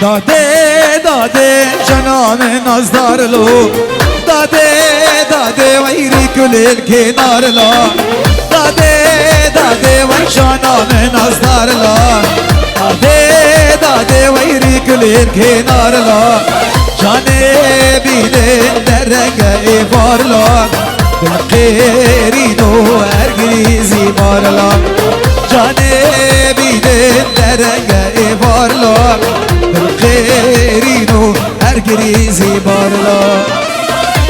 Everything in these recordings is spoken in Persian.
داده داده جنان نازدار لو داده داده ویری کل کنار لا داده داده و جنان نازدار لا داده داده ویری کل کنار لا جانه بیدن درنگ ایوار لا دل قیرینو ارگریزی مارلا جانه بیدن درنگ ایوار لا دل قیرینو ارگریزی مارلا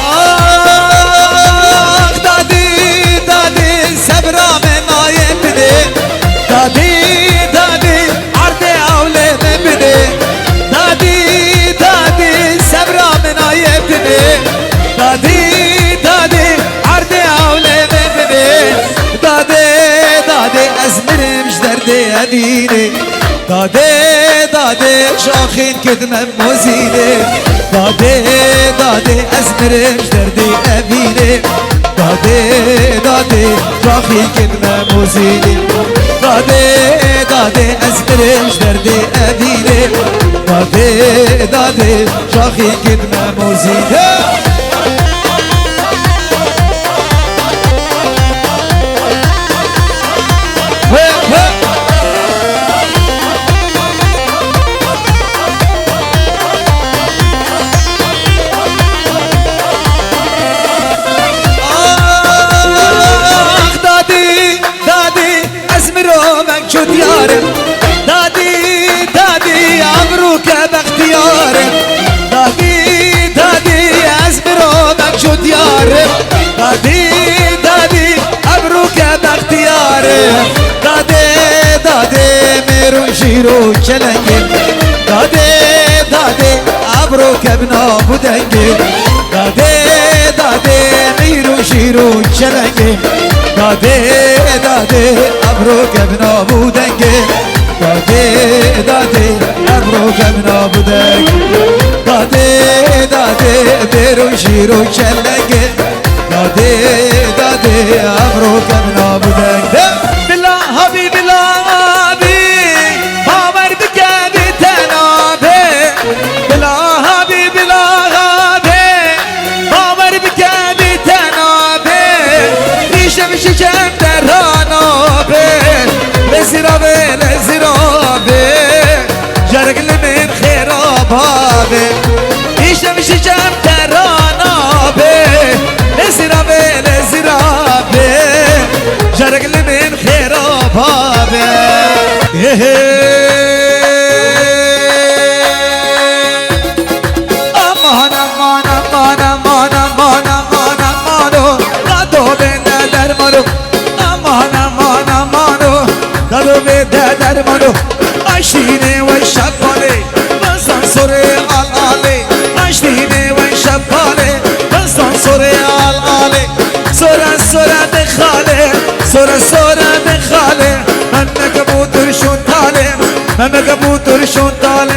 آخ دادی دادی صبرام نایم بده دادی دادی عرض اوله بده دادی دادی صبرام نایم بده دادی دادی عرض اوله بده دادی دادی از مرمش درد ادینه داده داده شاخین کدمم موزینه داده داده از مرمش دردی امینه داده داده شاخین کدمم موزینه داده داده از مرمش دردی امینه داده داده شاخین کدمم موزینه شو ديارم دادي دادي عمروك باختيارم دادي دادي ازمروك شو ديارم دادي دادي عمروك باختيارم دادي دادي ميرون شيرو چلنگم دادي دادي عمروك ابنا بودنگم دادي دادي ميرون شيرو چلنگم داده داده ابروک ابنا بودنگه داده داده ابروک ابنا بودنگه داده داده بیرون شیرو چلنگه داده داده ابروک ابنا بودنگه بلا حبیب بلا حبیب باور بکه بی تنابه بلا حبیب بلا حبیب باور بکه بی تنابه ریشم شکم در رانابه لزیرابه لزیرابه جرگل من خیرابابه ریشم شکم در رانابه لزیرابه لزیرابه جرگل من خیرابابه امان امان امان امان امان امان امانو دادو بنده درمانو امان امان امانو دادو بنده درمانو اشتینه و شباله بستان سوره آلاله اشتینه و شباله بستان سوره آلاله سوره سوره دخاله سوره سوره دخاله من مکبوتر شون تاله من مکبوتر شون تاله